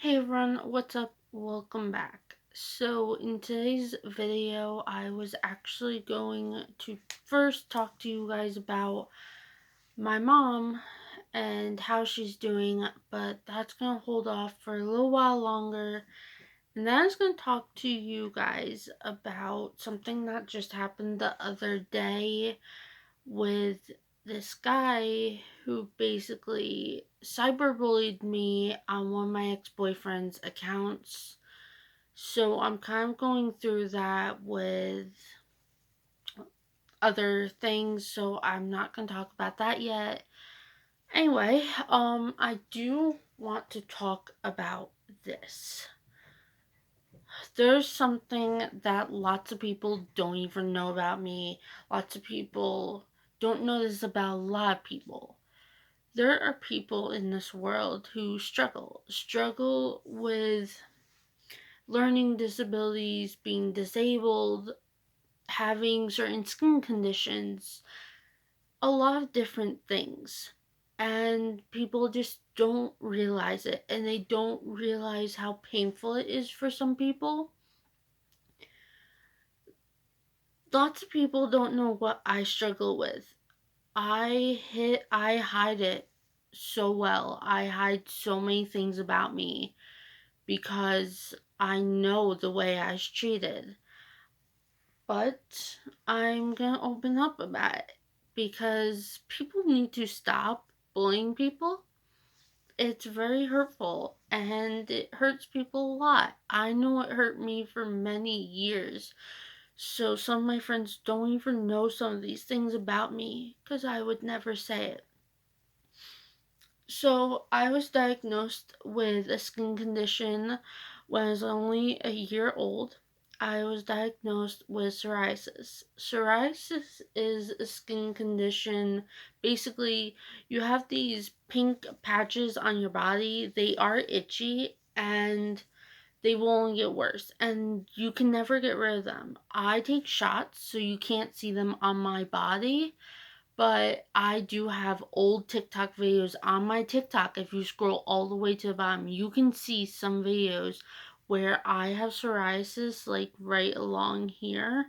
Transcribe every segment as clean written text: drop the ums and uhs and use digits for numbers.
Hey everyone, what's up? Welcome back. So, in today's video, I was actually going to first talk to you guys about my mom and how she's doing, but that's going to hold off for a little while longer. And then I was going to talk to you guys about something that just happened the other day with this guy who basically cyberbullied me on one of my ex-boyfriend's accounts. So I'm kind of going through that with other things, so I'm not going to talk about that yet. Anyway, I do want to talk about this. There's something that lots of people don't even know about me. Lots of people don't know this about a lot of people. There are people in this world who struggle with learning disabilities, being disabled, having certain skin conditions, a lot of different things. And people just don't realize it, and they don't realize how painful it is for some people. Lots of people don't know what I struggle with. I hide it so well. I hide so many things about me because I know the way I was treated. But I'm gonna open up about it because people need to stop bullying people. It's very hurtful and it hurts people a lot. I know it hurt me for many years. So some of my friends don't even know some of these things about me because I would never say it. So I was diagnosed with a skin condition when I was only a year old. I was diagnosed with psoriasis. Psoriasis is a skin condition. Basically, you have these pink patches on your body. They are itchy and they will only get worse, and you can never get rid of them. I take shots so you can't see them on my body, but I do have old TikTok videos on my TikTok. If you scroll all the way to the bottom, you can see some videos where I have psoriasis, like right along here.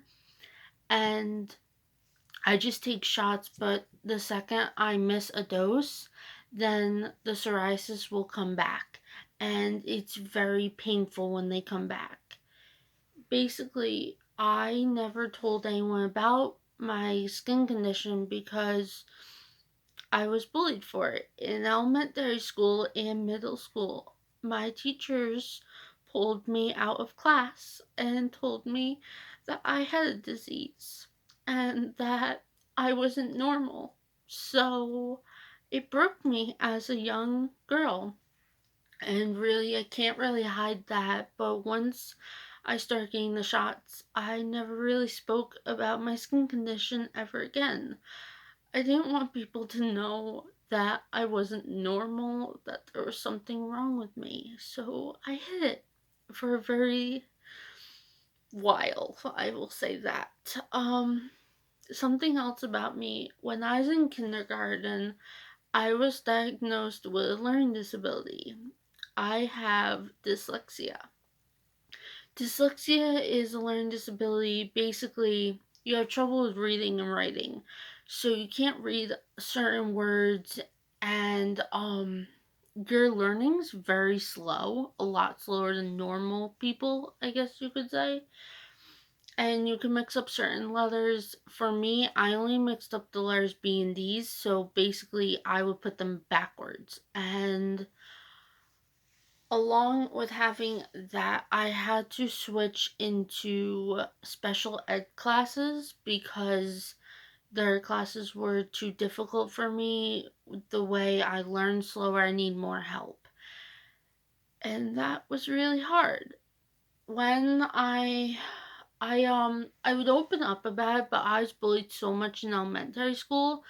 And I just take shots, but the second I miss a dose, then the psoriasis will come back. And it's very painful when they come back. Basically, I never told anyone about my skin condition because I was bullied for it in elementary school and middle school. My teachers pulled me out of class and told me that I had a disease and that I wasn't normal. So it broke me as a young girl. And really, I can't really hide that. But once I started getting the shots, I never really spoke about my skin condition ever again. I didn't want people to know that I wasn't normal, that there was something wrong with me. So I hid it for a very while, I will say that. Something else about me, when I was in kindergarten, I was diagnosed with a learning disability. I have dyslexia. Dyslexia is a learning disability. Basically, you have trouble with reading and writing. So you can't read certain words, and your learning's very slow, a lot slower than normal people, I guess you could say. And you can mix up certain letters. For me, I only mixed up the letters B and D's, so basically I would put them backwards. And along with having that, I had to switch into special ed classes because their classes were too difficult for me. The way I learn slower, I need more help. And that was really hard. When I would open up about it, but I was bullied so much in elementary school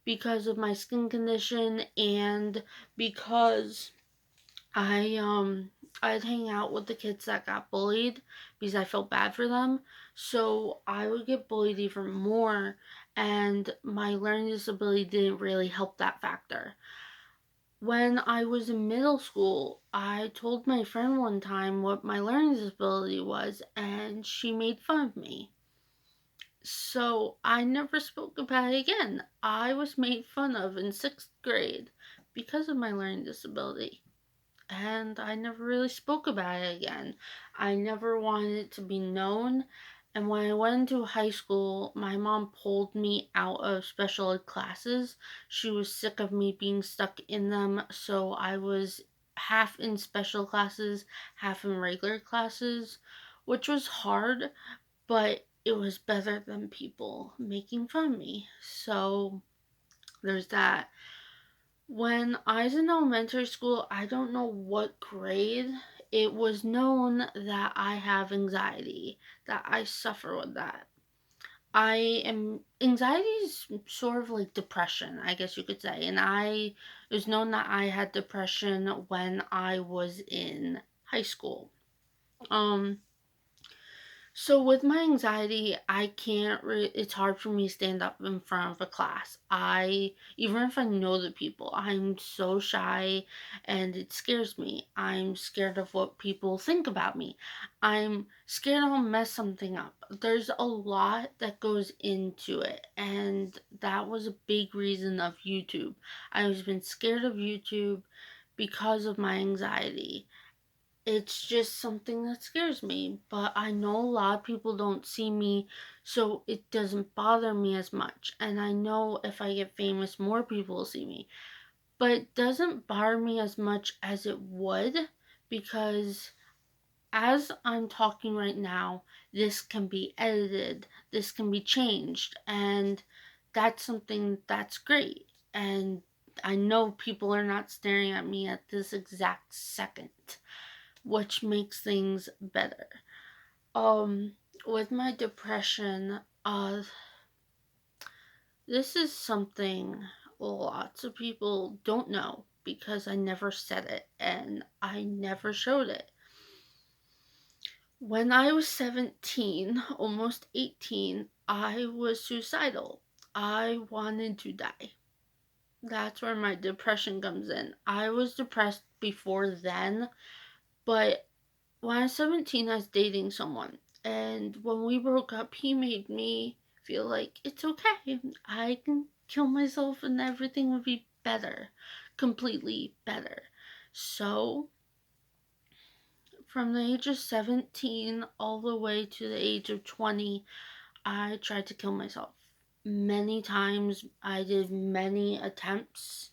because of my skin condition and because I'd hang out with the kids that got bullied because I felt bad for them. So I would get bullied even more, and my learning disability didn't really help that factor. When I was in middle school, I told my friend one time what my learning disability was, and she made fun of me. So I never spoke about it again. I was made fun of in sixth grade because of my learning disability. And I never really spoke about it again. I never wanted it to be known. And when I went into high school, my mom pulled me out of special ed classes. She was sick of me being stuck in them, so I was half in special classes, half in regular classes, which was hard, but it was better than people making fun of me. So there's that. When I was in elementary school, I don't know what grade, it was known that I have anxiety, that I suffer with that. Anxiety is sort of like depression, I guess you could say. And it was known that I had depression when I was in high school. Um, So with my anxiety, I can't. It's hard for me to stand up in front of a class. Even if I know the people, I'm so shy, and it scares me. I'm scared of what people think about me. I'm scared I'll mess something up. There's a lot that goes into it, and that was a big reason of YouTube. I've been scared of YouTube because of my anxiety. It's just something that scares me, but I know a lot of people don't see me, so it doesn't bother me as much. And I know if I get famous, more people will see me. But it doesn't bother me as much as it would, because as I'm talking right now, this can be edited, this can be changed, and that's something that's great. And I know people are not staring at me at this exact second, which makes things better. Um, with my depression, this is something lots of people don't know because I never said it and I never showed it. When I was 17, almost 18, I was suicidal. I wanted to die. That's where my depression comes in. I was depressed before then, but when I was 17, I was dating someone. And when we broke up, he made me feel like it's okay. I can kill myself and everything would be better. Completely better. So, from the age of 17 all the way to the age of 20, I tried to kill myself. Many times, I did many attempts,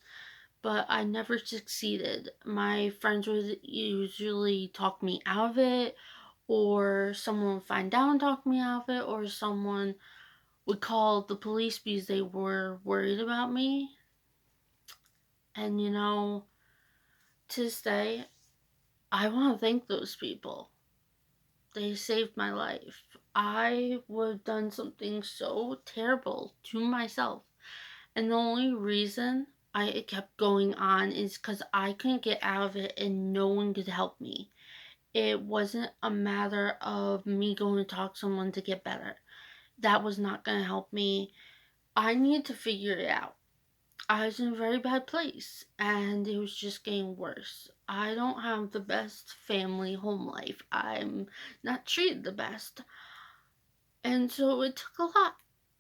but I never succeeded. My friends would usually talk me out of it, or someone would find out and talk me out of it, or someone would call the police because they were worried about me. And to this day, I want to thank those people. They saved my life. I would have done something so terrible to myself. And the only reason I kept going on is because I couldn't get out of it and no one could help me. It wasn't a matter of me going to talk to someone to get better. That was not going to help me. I needed to figure it out. I was in a very bad place and it was just getting worse. I don't have the best family home life. I'm not treated the best. And so it took a lot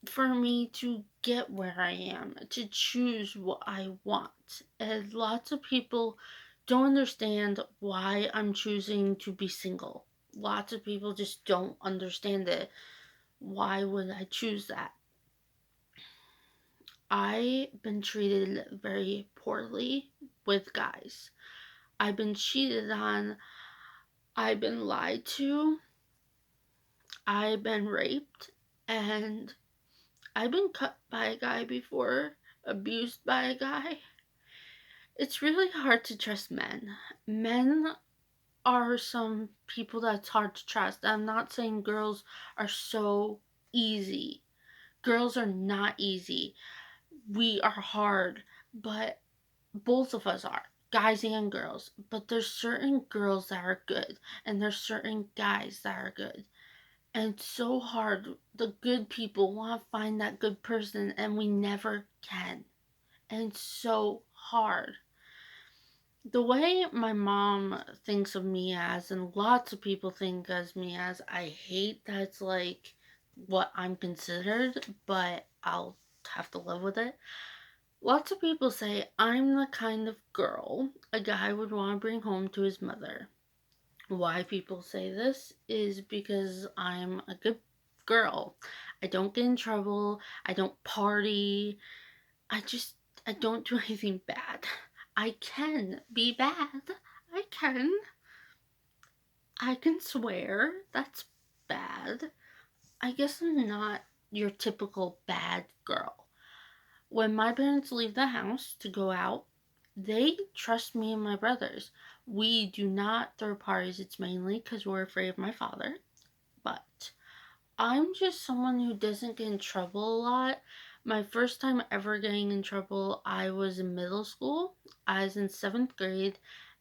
for me to get where I am, to choose what I want. And lots of people don't understand why I'm choosing to be single. Lots of people just don't understand it. Why would I choose that? I've been treated very poorly with guys. I've been cheated on. I've been lied to. I've been raped. And I've been cut by a guy before, abused by a guy. It's really hard to trust men. Men are some people that's hard to trust. I'm not saying girls are so easy. Girls are not easy. We are hard, but both of us are, guys and girls. But there's certain girls that are good, and there's certain guys that are good. And it's so hard. The good people want to find that good person, and we never can. And it's so hard. The way my mom thinks of me as, and lots of people think as me as, I hate that's like what I'm considered, but I'll have to live with it. Lots of people say I'm the kind of girl a guy would want to bring home to his mother. Why people say this is because I'm a good girl. I don't get in trouble. I don't party. I just, I don't do anything bad. I can be bad. I can. I can swear. That's bad. I guess I'm not your typical bad girl. When my parents leave the house to go out, they trust me and my brothers. We do not throw parties. It's mainly because we're afraid of my father. But I'm just someone who doesn't get in trouble a lot. My first time ever getting in trouble, I was in middle school. I was in seventh grade,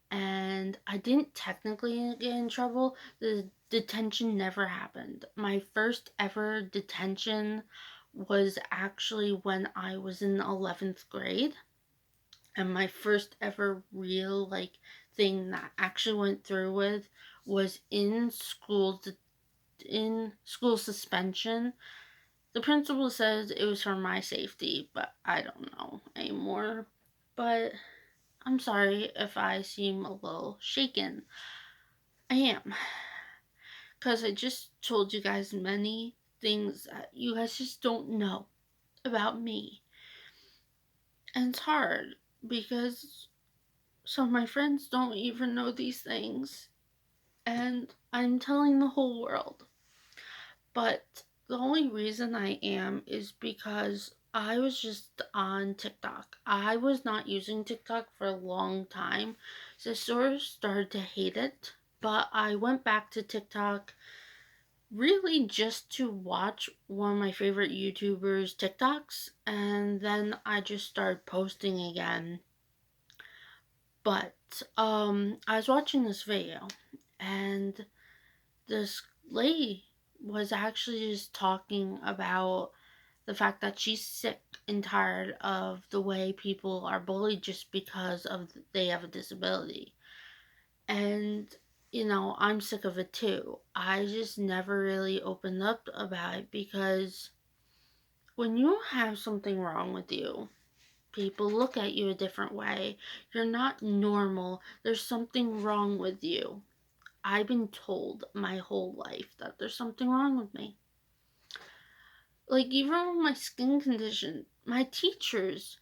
and I didn't technically get in trouble. The detention never happened. My first ever detention was actually when I was in 11th grade, and my first ever real thing that actually went through with was in school suspension. The principal says it was for my safety, but I don't know anymore. But I'm sorry if I seem a little shaken. I am. Because I just told you guys many things that you guys just don't know about me. And it's hard because some of my friends don't even know these things. And I'm telling the whole world. But the only reason I am is because I was just on TikTok. I was not using TikTok for a long time, so I sort of started to hate it. But I went back to TikTok really just to watch one of my favorite YouTubers' TikToks, and then I just started posting again. But I was watching this video, and this lady was actually just talking about the fact that she's sick and tired of the way people are bullied just because of they have a disability. And I'm sick of it too. I just never really opened up about it because when you have something wrong with you, people look at you a different way. You're not normal. There's something wrong with you. I've been told my whole life that there's something wrong with me. Like, even with my skin condition, my teachers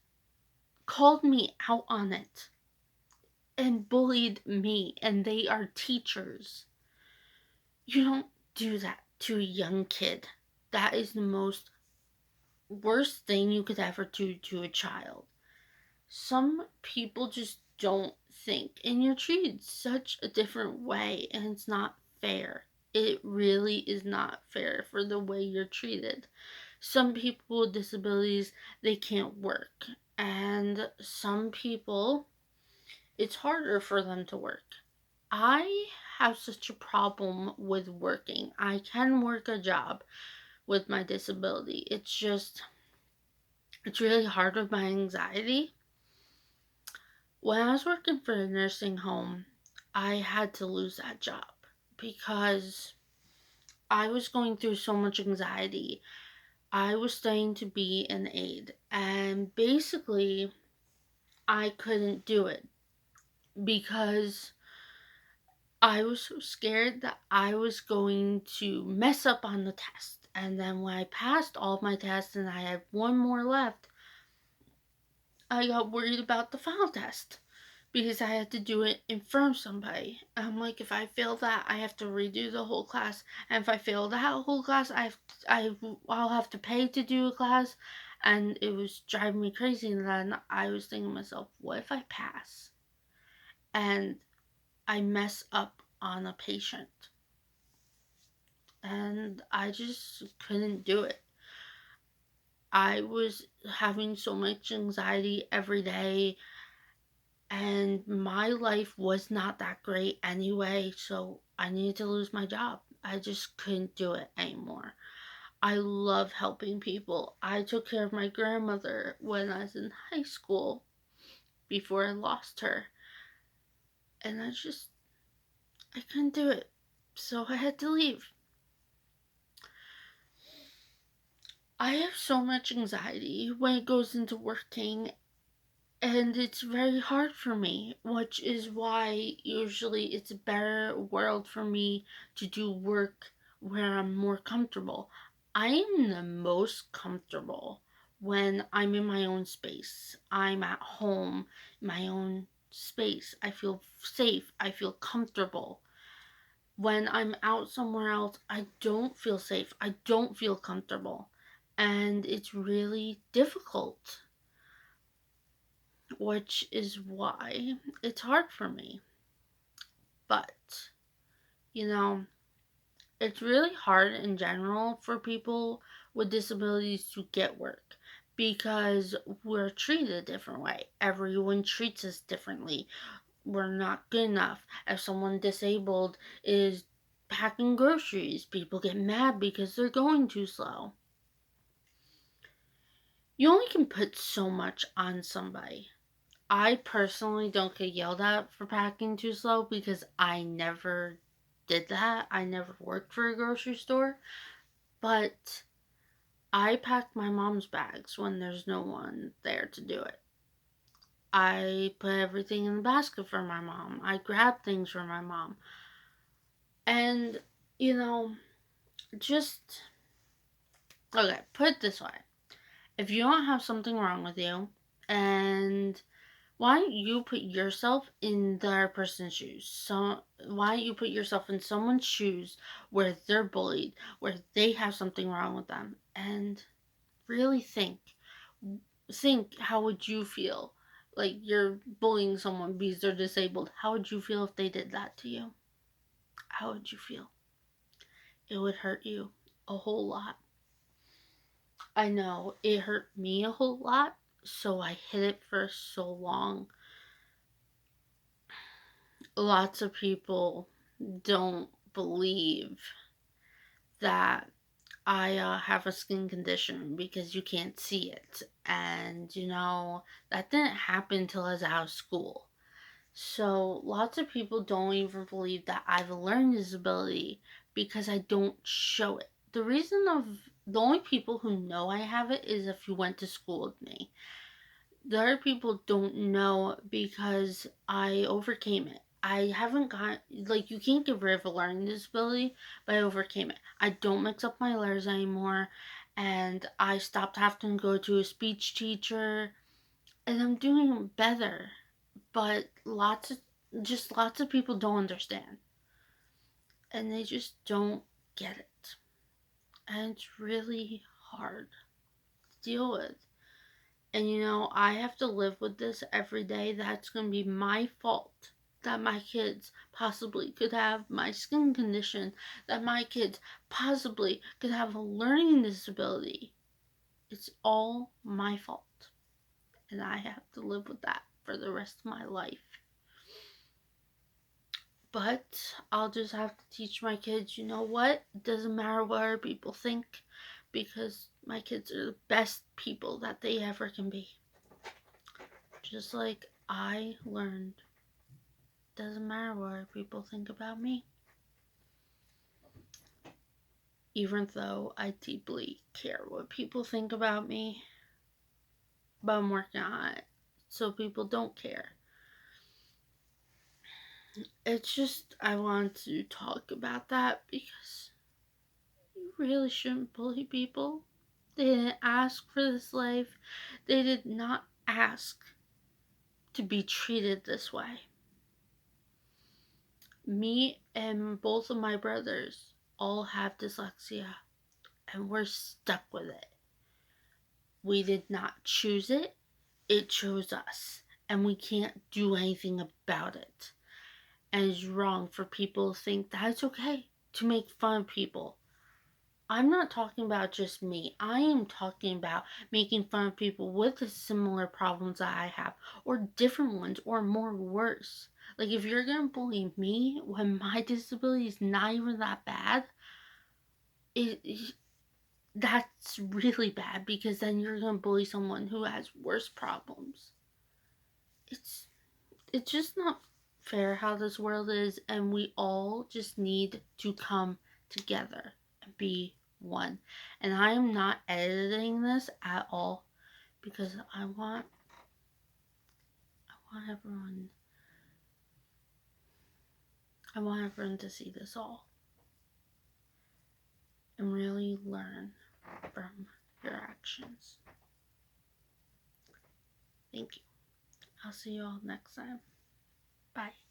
called me out on it and bullied me, and they are teachers. You don't do that to a young kid. That is the most worst thing you could ever do to a child. Some people just don't think, and you're treated such a different way, and it's not fair. It really is not fair for the way you're treated. Some people with disabilities, they can't work, and some people, it's harder for them to work. I have such a problem with working. I can work a job with my disability. It's really hard with my anxiety. When I was working for a nursing home, I had to lose that job because I was going through so much anxiety. I was studying to be an aide, and basically, I couldn't do it because I was so scared that I was going to mess up on the test. And then when I passed all of my tests and I had one more left, I got worried about the final test because I had to do it in front of somebody. I'm like, if I fail that, I have to redo the whole class, and if I fail that whole class, I'll have to pay to do a class, and it was driving me crazy. And then I was thinking to myself, what if I pass and I mess up on a patient? And I just couldn't do it. I was having so much anxiety every day, and my life was not that great anyway, so I needed to lose my job. I just couldn't do it anymore. I love helping people. I took care of my grandmother when I was in high school before I lost her. And I couldn't do it. So I had to leave. I have so much anxiety when it goes into working, and it's very hard for me, which is why usually it's a better world for me to do work where I'm more comfortable. I am the most comfortable when I'm in my own space. I'm at home, in my own space. I feel safe, I feel comfortable. When I'm out somewhere else, I don't feel safe, I don't feel comfortable. And it's really difficult, which is why it's hard for me. But, you know, it's really hard in general for people with disabilities to get work because we're treated a different way. Everyone treats us differently. We're not good enough. If someone disabled is packing groceries, people get mad because they're going too slow. You only can put so much on somebody. I personally don't get yelled at for packing too slow because I never did that. I never worked for a grocery store. But I pack my mom's bags when there's no one there to do it. I put everything in the basket for my mom. I grab things for my mom. And, you know, just, okay, put it this way. If you don't have something wrong with you, and why don't you put yourself in the other person's shoes? So why don't you put yourself in someone's shoes where they're bullied, where they have something wrong with them, and really think how would you feel? Like you're bullying someone because they're disabled. How would you feel if they did that to you? How would you feel? It would hurt you a whole lot. I know it hurt me a whole lot, so I hid it for so long. Lots of people don't believe that I have a skin condition because you can't see it. And, that didn't happen until I was out of school. So, lots of people don't even believe that I have a learning disability because I don't show it. The only people who know I have it is if you went to school with me. The other people don't know because I overcame it. I haven't got, like, you can't get rid of a learning disability, but I overcame it. I don't mix up my letters anymore, and I stopped having to go to a speech teacher, and I'm doing better. But lots of people don't understand, and they just don't get it. And it's really hard to deal with. And I have to live with this every day. That's going to be my fault that my kids possibly could have my skin condition, that my kids possibly could have a learning disability. It's all my fault. And I have to live with that for the rest of my life. But I'll just have to teach my kids, you know what? It doesn't matter what other people think because my kids are the best people that they ever can be. Just like I learned, doesn't matter what people think about me. Even though I deeply care what people think about me, but I'm working on it so people don't care. It's just, I want to talk about that because you really shouldn't bully people. They didn't ask for this life, they did not ask to be treated this way. Me and both of my brothers all have dyslexia, and we're stuck with it. We did not choose it, it chose us, and we can't do anything about it. And it's wrong for people to think that it's okay to make fun of people. I'm not talking about just me. I am talking about making fun of people with the similar problems that I have, or different ones, or more worse. Like, if you're gonna bully me when my disability is not even that bad, it that's really bad because then you're gonna bully someone who has worse problems. It's it's just not fair how this world is, and we all just need to come together and be one. And I am not editing this at all because everyone I want everyone to see this all and really learn from your actions. Thank you. I'll see you all next time. Bye.